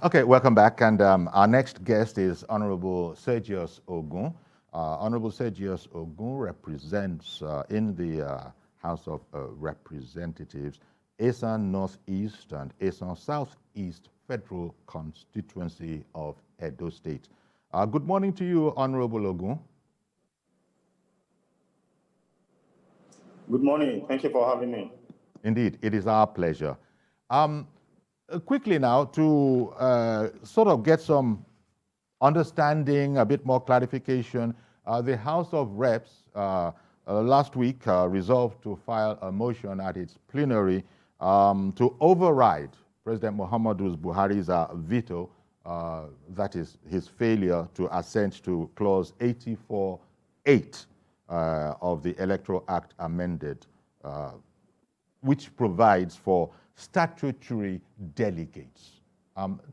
Okay, welcome back. And our next guest is Honorable Sergius Ogun. Honorable Sergius Ogun represents in the House of Representatives Esan Northeast and Esan Southeast Federal Constituency of Edo State. Good morning to you, Honorable Ogun. Good morning. Thank you for having me. Indeed, it is our pleasure. Quickly now, to sort of get some understanding, a bit more clarification, the House of Reps last week resolved to file a motion at its plenary to override President Muhammadu Buhari's veto, that is his failure to assent to Clause 84(8) of the Electoral Act amended, which provides for statutory delegates.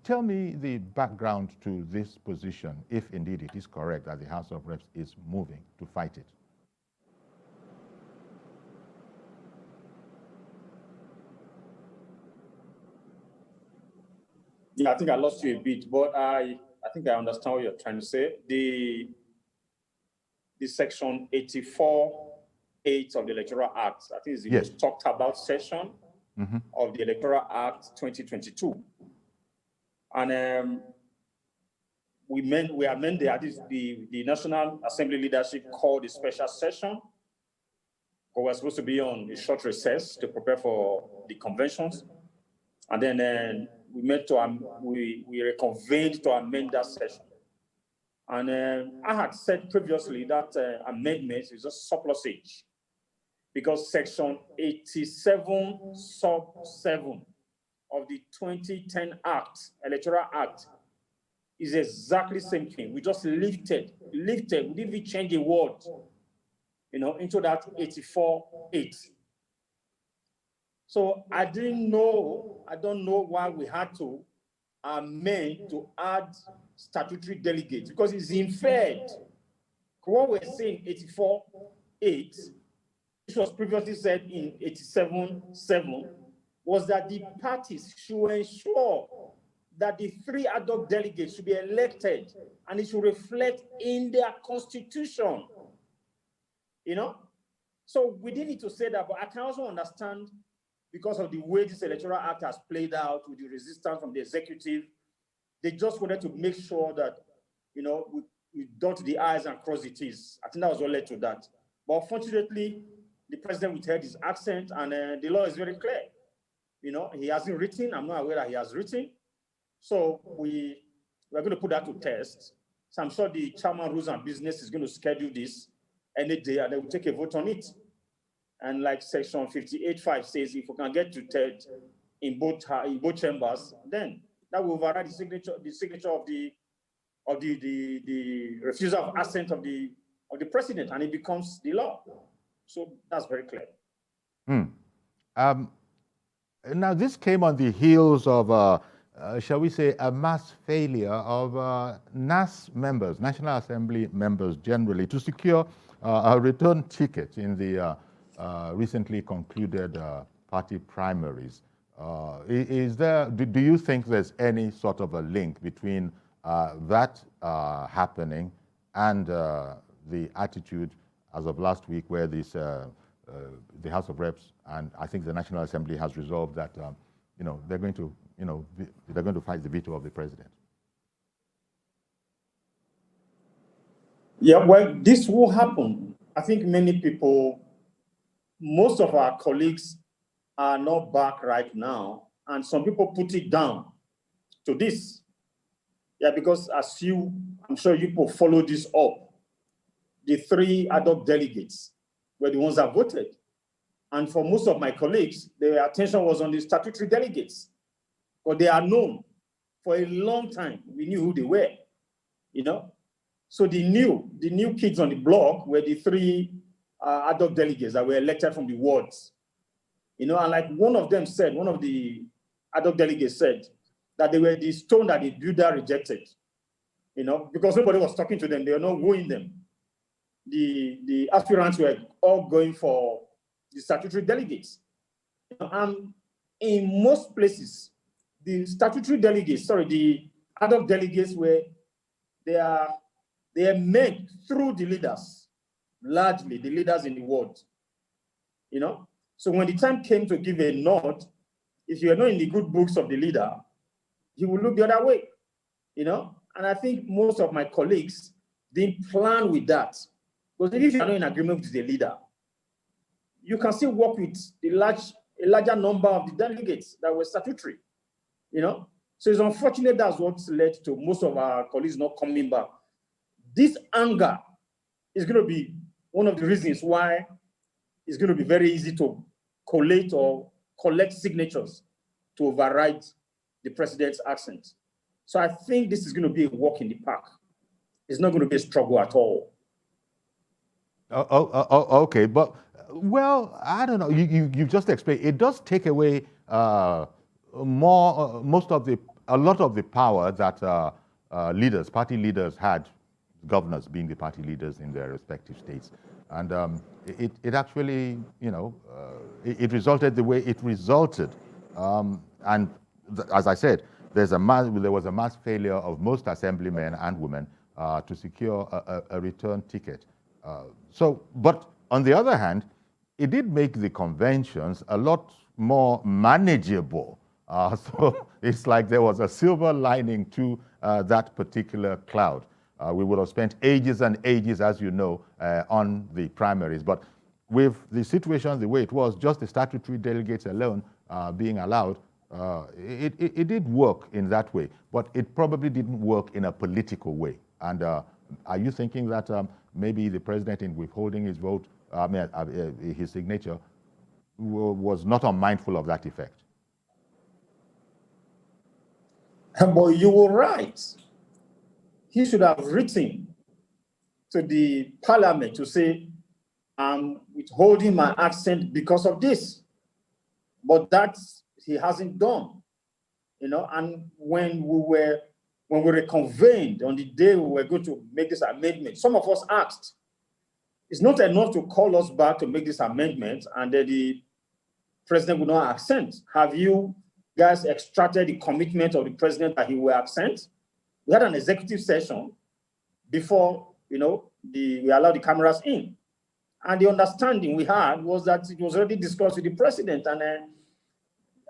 Tell me the background to this position, if indeed it is correct that the House of Reps is moving to fight it. Yeah, I think I lost you a bit, but I think I understand what you're trying to say. The section 84(8) of the Electoral Act, I think is the most talked about section of the Electoral Act 2022. And we amended, the National Assembly leadership called a special session, because we're supposed to be on a short recess to prepare for the conventions. And then we reconvened to amend that session. And I had said previously that amendment is just surplusage, because section 87 sub 7 of the 2010 Act, Electoral Act, is exactly the same thing. We just lifted, we didn't even change a word, into that 84(8). So I don't know why we had to amend to add statutory delegates, because it's inferred. What we're saying 84(8), which was previously said in 87(7), was that the parties should ensure that the 3 ad hoc delegates should be elected and it should reflect in their constitution. So we didn't need to say that, but I can also understand, because of the way this Electoral Act has played out with the resistance from the executive, they just wanted to make sure that, we dot the I's and cross the T's. I think that was what led to that. But fortunately, the president withheld his accent, and the law is very clear. He hasn't written. I'm not aware that he has written. So we're going to put that to test. So I'm sure the chairman Rules and Business is going to schedule this any day, and they will take a vote on it. And like section 58(5) says, if we can get to third in both chambers, then that will override the signature of the refusal of assent of the president, and it becomes the law. So that's very clear. Now, this came on the heels of, shall we say, a mass failure of NAS members, National Assembly members generally, to secure a return ticket in the recently concluded party primaries. Do you think there's any sort of a link between that happening and the attitude as of last week, where this the House of Reps and I think the National Assembly has resolved that they're going to fight the veto of the president? Yeah, well, this will happen. I think most of our colleagues are not back right now, and some people put it down to this. Yeah, because I'm sure you people follow this up. The 3 ad hoc delegates were the ones that voted. And for most of my colleagues, their attention was on the statutory delegates. But they are known for a long time. We knew who they were, So the new kids on the block were the 3 ad hoc delegates that were elected from the wards. And like one of the ad hoc delegates said, that they were the stone that the builder rejected, because nobody was talking to them. They were not wooing them. The aspirants were all going for the statutory delegates. And in most places, the statutory delegates, sorry, the ad hoc delegates they are made through the leaders, largely the leaders in the world, you know. So when the time came to give a nod, if you are not in the good books of the leader, he will look the other way, you know. And I think most of my colleagues didn't plan with that. Because if you are not in agreement with the leader, you can still work with a larger number of the delegates that were statutory, you know. So it's unfortunate that's what led to most of our colleagues not coming back. This anger is going to be one of the reasons why it's going to be very easy to collate or collect signatures to override the president's accent. So I think this is going to be a walk in the park. It's not going to be a struggle at all. Okay, but well, I don't know. You just explained. It does take away a lot of the power that party leaders had, governors being the party leaders in their respective states, and it actually, you know, it resulted the way it resulted, and as I said, there was a mass failure of most assemblymen and women to secure a return ticket. But on the other hand, it did make the conventions a lot more manageable. So it's like there was a silver lining to that particular cloud. We would have spent ages and ages, as you know, on the primaries. But with the situation the way it was, just the statutory delegates alone being allowed, it did work in that way. But it probably didn't work in a political way. And are you thinking that maybe the president, in withholding his vote, his signature, was not unmindful of that effect? But you were right. He should have written to the parliament to say, I'm withholding my accent because of this. But that he hasn't done, you know. And when we reconvened on the day we were going to make this amendment, some of us asked, it's not enough to call us back to make this amendment and then the president would not accent. Have you guys extracted the commitment of the president that he will accent? We had an executive session before, you know, we allowed the cameras in. And the understanding we had was that it was already discussed with the president. And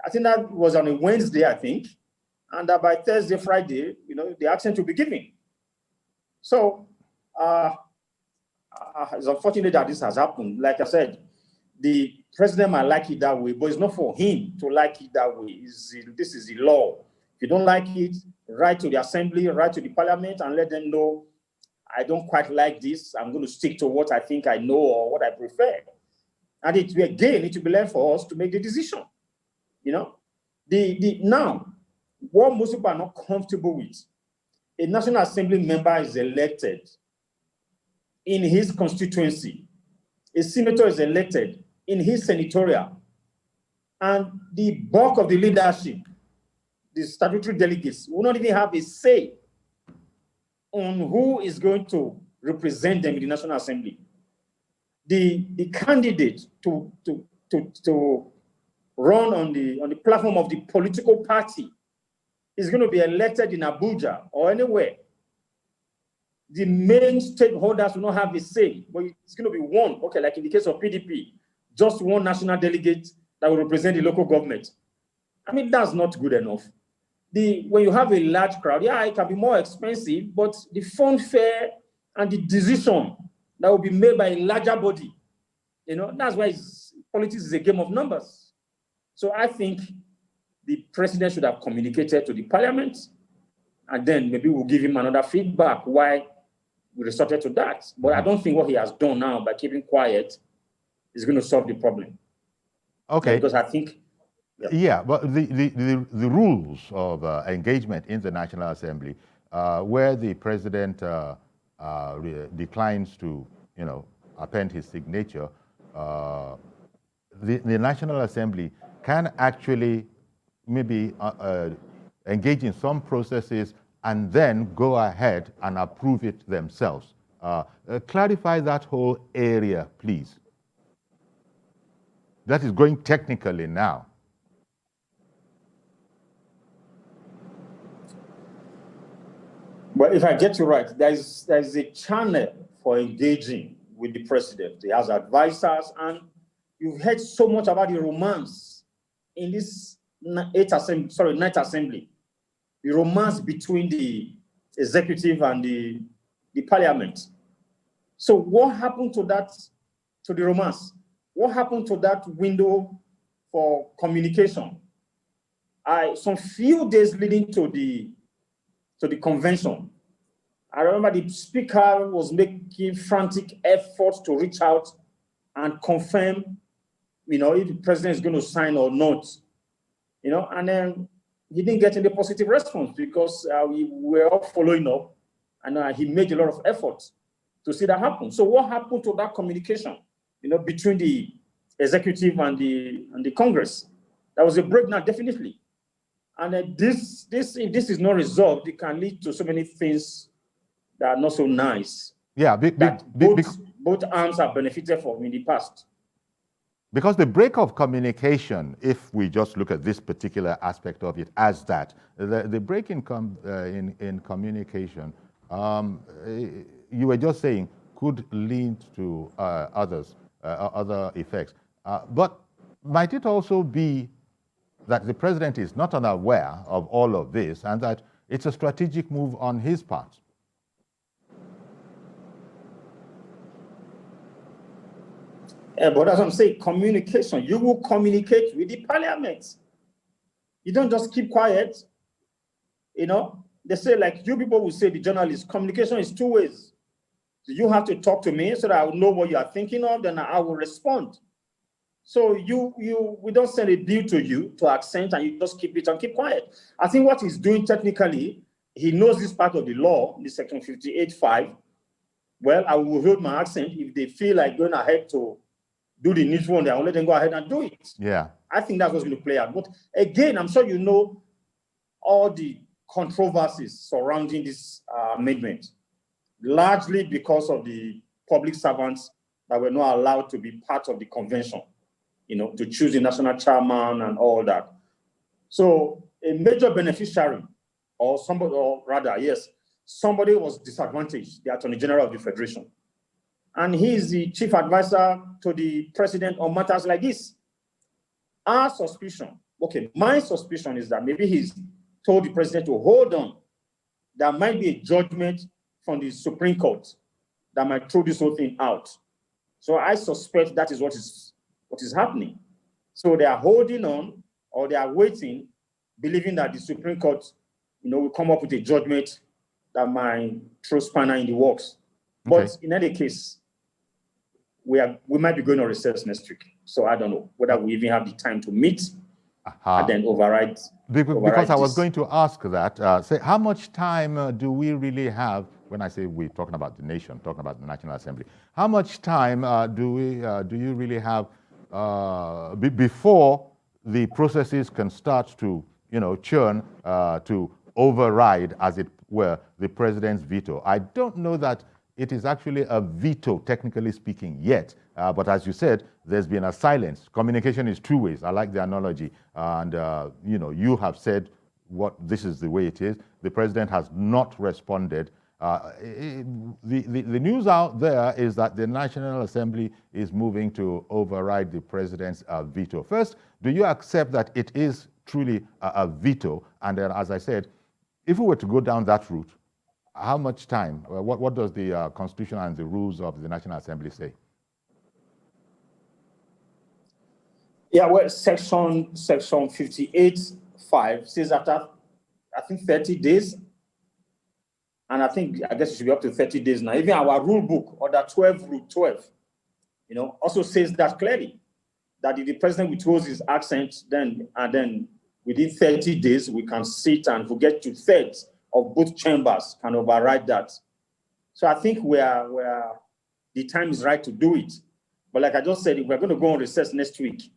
I think that was on a Wednesday, I think. And that by Thursday, Friday, you know, the accent will be given. So it's unfortunate that this has happened. Like I said, the president might like it that way, but it's not for him to like it that way. This is the law. If you don't like it, write to the assembly, write to the parliament, and let them know, I don't quite like this. I'm going to stick to what I think I know or what I prefer. And it will be left for us to make the decision. You know, now, what most people are not comfortable with, a National Assembly member is elected in his constituency. A senator is elected in his senatorial. And the bulk of the leadership, the statutory delegates, will not even have a say on who is going to represent them in the National Assembly. The candidate to run on the platform of the political party is going to be elected in Abuja or anywhere. The main stakeholders will not have a say, but it's going to be one, okay, like in the case of PDP, just one national delegate that will represent the local government. I mean, that's not good enough. When you have a large crowd, yeah, it can be more expensive, but the fanfare and the decision that will be made by a larger body, you know, that's why politics is a game of numbers. So I think the president should have communicated to the parliament, and then maybe we'll give him another feedback why we resorted to that. But I don't think what he has done now by keeping quiet is going to solve the problem. Okay. Because I think... Yeah, but the rules of engagement in the National Assembly, where the president declines to, you know, append his signature, the National Assembly can actually maybe engage in some processes and then go ahead and approve it themselves. Clarify that whole area, please. That is going technically now. Well, if I get you right, there's a channel for engaging with the president. He has advisors, and you've heard so much about the romance in this ninth assembly. The romance between the executive and the parliament. So what happened to that, to the romance? What happened to that window for communication? Some few days leading to the convention, I remember the speaker was making frantic efforts to reach out and confirm, if the president is going to sign or not, and then he didn't get any positive response because we were all following up, and he made a lot of effort to see that happen. So what happened to that communication, between the executive and the Congress? That was a breakdown, definitely. And if this is not resolved, it can lead to so many things that are not so nice. Yeah, both arms have benefited from in the past. Because the break of communication, if we just look at this particular aspect of it as that, the break in communication, you were just saying, could lead to other effects. But might it also be that the president is not unaware of all of this and that it's a strategic move on his part? But as I'm saying, communication, you will communicate with the parliament. You don't just keep quiet. They say, like you people will say, the journalists, communication is two ways. So you have to talk to me so that I will know what you are thinking of, then I will respond. So we don't send a bill to you to accent and you just keep it and keep quiet. I think what he's doing technically, he knows this part of the law, the section 58.5. Well, I will hold my accent. If they feel like going ahead to do the needful one, I will let them go ahead and do it. Yeah. I think that's what's going to play out. But again, I'm sure you know all the controversies surrounding this amendment, largely because of the public servants that were not allowed to be part of the convention, to choose the national chairman and all that. So a major beneficiary, somebody was disadvantaged, the Attorney General of the Federation. And he is the chief advisor to the president on matters like this. My suspicion is that maybe he's told the president to hold on. There might be a judgment from the Supreme Court that might throw this whole thing out. So I suspect that is what is happening. So they are holding on, or they are waiting, believing that the Supreme Court, will come up with a judgment that might throw spanner in the works. But in any case, we might be going on recess next week. So I don't know whether we even have the time to meet and then override. Because I was going to ask that. Say, how much time do we really have? When I say we're talking about the nation, talking about the National Assembly, how much time do you really have before the processes can start to churn to override, as it were, the president's veto? I don't know that it is actually a veto, technically speaking, yet. But as you said, there's been a silence. Communication is two ways. I like the analogy. And, you have said this is the way it is. The president has not responded. The news out there is that the National Assembly is moving to override the president's veto. First, do you accept that it is truly a veto? And then, as I said, if we were to go down that route, how much time? What does the Constitution and the rules of the National Assembly say? Yeah, well, section 58.5 says after, I think, 30 days, and I guess it should be up to 30 days now. Even our rule book, Order 12, Rule 12, also says that clearly, that if the president withholds his assent, then within 30 days, we can sit and we get 2/3 of both chambers can override that. So I think the time is right to do it. But like I just said, if we're going to go on recess next week,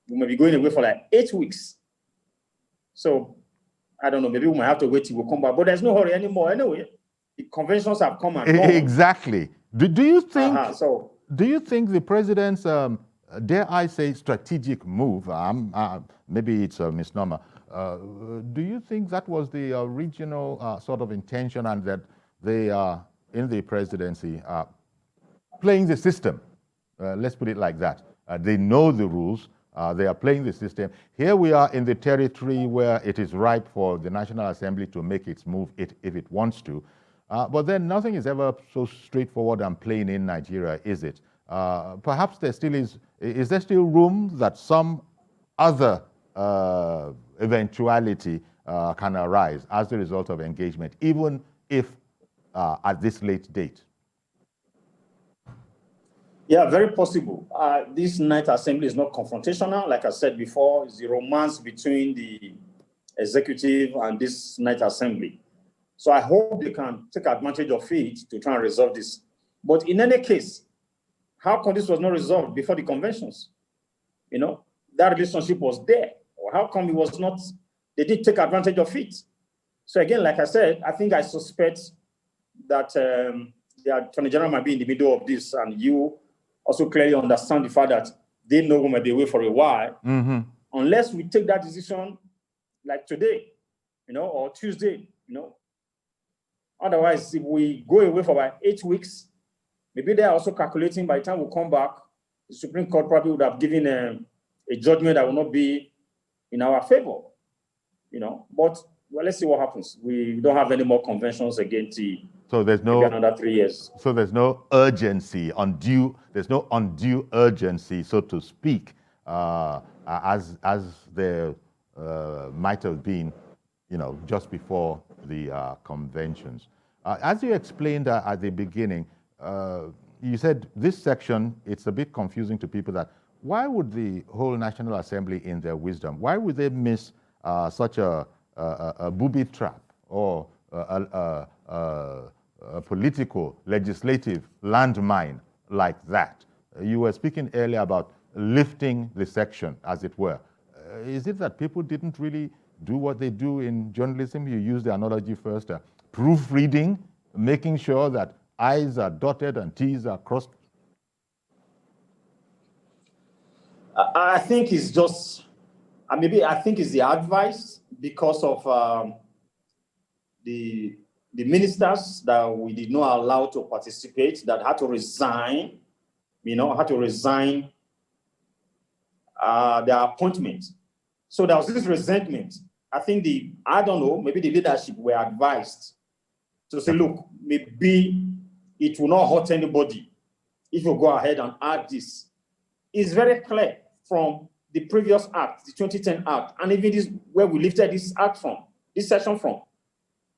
we may be going away for like 8 weeks. So I don't know, maybe we might have to wait till we come back. But there's no hurry anymore anyway. The conventions have come and gone. Exactly. Do you think the president's dare I say, strategic move, maybe it's a misnomer, do you think that was the original sort of intention, and that they are, in the presidency, playing the system? Let's put it like that. They know the rules. They are playing the system. Here we are in the territory where it is ripe for the National Assembly to make its move if it wants to. But then nothing is ever so straightforward and plain in Nigeria, is it? Perhaps there still is there still room that some other eventuality can arise as a result of engagement, even if at this late date? Yeah, very possible. This night assembly is not confrontational. Like I said before, it's the romance between the executive and this night assembly. So I hope they can take advantage of it to try and resolve this. But in any case, how come this was not resolved before the conventions? You know, that relationship was there. Or how come it was not, they didn't take advantage of it? So again, like I said, I think I suspect that the Attorney General might be in the middle of this, and you also clearly understand the fact that they know we might be away for a while. Mm-hmm. Unless we take that decision like today, you know, or Tuesday, you know. Otherwise, if we go away for about 8 weeks, maybe they're also calculating by the time we come back, the Supreme Court probably would have given a judgment that will not be in our favor, you know. But well, let's see what happens. We don't have any more conventions against the. So there's no another 3 years. So there's no urgency, there's no undue urgency, so to speak, as there might have been, you know, just before the conventions. As you explained at the beginning, you said this section, it's a bit confusing to people, that why would the whole National Assembly, in their wisdom, why would they miss such a booby trap or a political, legislative landmine like that? You were speaking earlier about lifting the section, as it were. Is it that people didn't really do what they do in journalism? You used the analogy first, proofreading, making sure that I's are dotted and T's are crossed. I think it's just, I think it's the advice because of the ministers that we did not allow to participate, that had to resign, their appointment. So there was this resentment. I think I don't know, maybe the leadership were advised to say, look, maybe it will not hurt anybody if you go ahead and add this. It's very clear from the previous act, the 2010 act, and even this where we lifted this act from, this section from.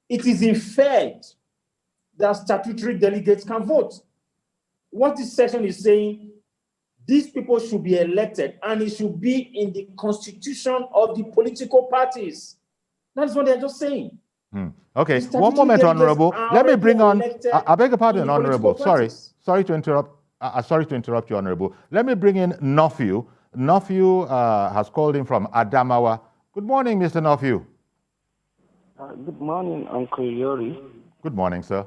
It is inferred that statutory delegates can vote. What this section is saying, these people should be elected, and it should be in the constitution of the political parties. That's what they're just saying. Okay, one moment, Honorable. Let me bring on, I beg your pardon, Honorable. Sorry to interrupt. Sorry to interrupt you, Honorable. Let me bring in NAFIU. NAFIU has called in from ADAMAWA. Good morning, Mr. NAFIU. Good morning, Uncle Yori. Good morning, sir.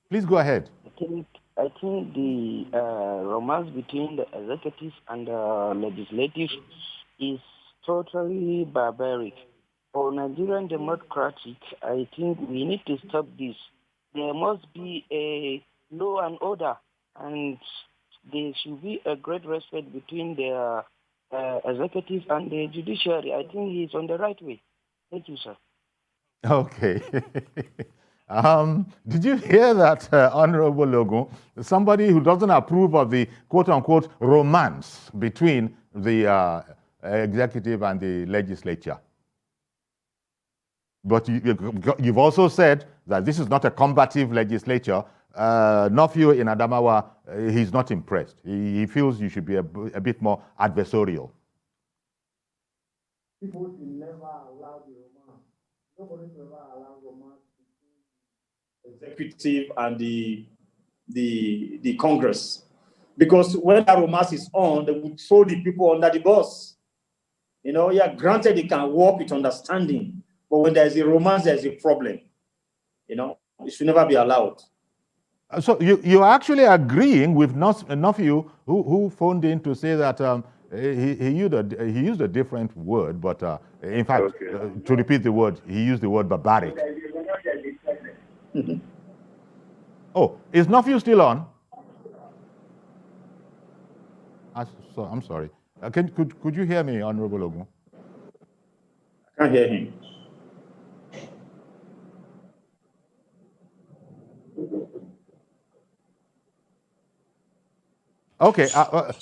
Please go ahead. I think the romance between the executive and the legislative is totally barbaric. For Nigerian democratic, I think we need to stop this. There must be a law and order, and there should be a great respect between the executive and the judiciary. I think he's on the right way. Thank you, sir. Okay. Did you hear that, Honorable Ogun? Somebody who doesn't approve of the quote-unquote romance between the executive and the legislature. But you've also said that this is not a combative legislature. NAFIU in Adamawa, he's not impressed. He feels you should be a bit more adversarial. People should never allow the romance. Nobody should ever allow romance between executive and the Congress. Because when that romance is on, they will throw the people under the bus. You know, yeah, granted they can work with understanding, but when there's a romance, there's a problem. You know, it should never be allowed. So you're actually agreeing with NAFIU, who phoned in to say that he used a different word, but in fact, Okay. to repeat the word, he used the word barbaric. Oh, is NAFIU still on? I'm sorry. Could you hear me, Honorable Ogun? I can't hear him. Okay,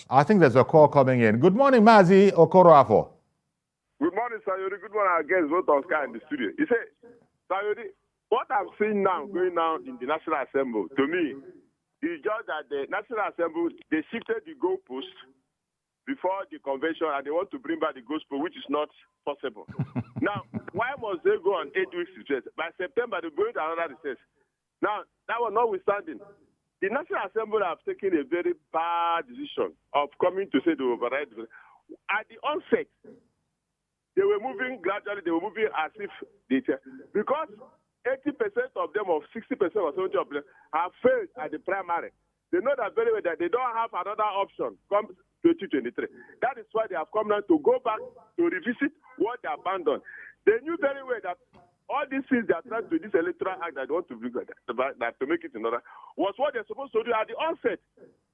I think there's a call coming in. Good morning, Mazi OKOROAFOR. Good morning, Sayori. Good morning, again, both of us in the studio. You say, Sayori, what I'm seeing now going on in the National Assembly, to me, is just that the National Assembly, they shifted the goalpost before the convention, and they want to bring back the gospel, which is not possible. Now, why must they go on 8 weeks recess? By September, they're going to another recess. Now, that was notwithstanding. The National Assembly have taken a very bad decision of coming to say they override. At the onset, they were moving gradually, they were moving as if because 80% of them, or 60% or 70% of them, have failed at the primary. They know that very well that they don't have another option come 2023. That is why they have come now to go back to revisit what they abandoned. They knew very well that all these things they are trying to do, this Electoral Act that they want to bring that to make it in order, was what they're supposed to do at the onset.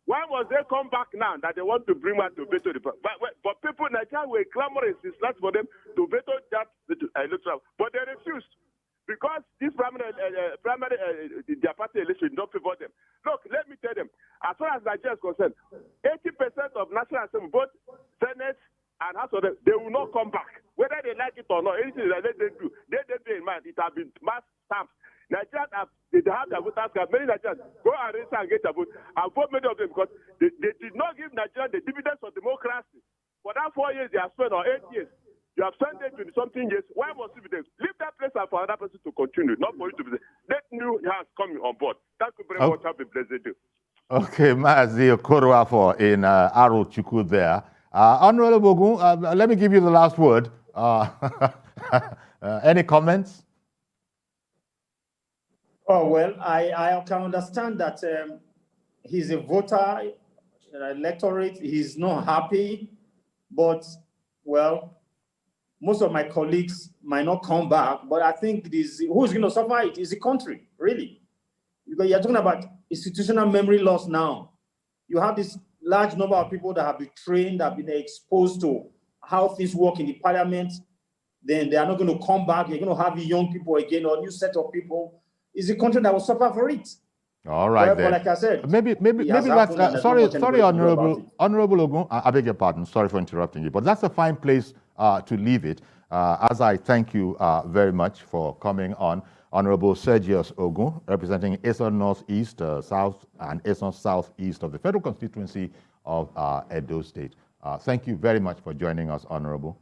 Why must they come back now that they want to bring back to veto the but people in Nigeria were clamoring since last for them to veto that electoral, but they refused because this primary their party election did not favor them. Look, let me tell them, as far as Nigeria is concerned, 80% of National Assembly, both Senate and House of them, they will not come back. Whether they like it or not, anything that they do, they bear in mind, it has been mass stamps. Nigerians have their voters card. Many Nigerians go and register and get a vote. And vote many of them because they did not give Nigerians the dividends of democracy. For that 4 years they have spent, or 8 years, you have spent 20-something years. Why must you be there? Leave that place for another person to continue, not for you to be there. Let new hands come on board. Thank you very much. Have a blessed day. Okay, Mazi OKOROAFOR in AROCHUKWU there. Honorable Ogun, let me give you the last word. Any comments? Oh, well, I can understand that he's a voter, electorate, he's not happy, but, well, most of my colleagues might not come back, but I think who's going to suffer it is the country, really. Because you're talking about institutional memory loss now. You have this large number of people that have been trained, that have been exposed to how things work in the parliament. Then they are not going to come back. You're going to have young people again, or a new set of people. It's the country that will suffer for it. All right, then. But like I said, maybe that's sorry, Honorable Ogun. I beg your pardon. Sorry for interrupting you, but that's a fine place to leave it. As I thank you very much for coming on, Honorable Sergius Ogun, representing Eastern Northeast, South, and Eastern Southeast of the Federal Constituency of Edo State. Thank you very much for joining us, Honorable.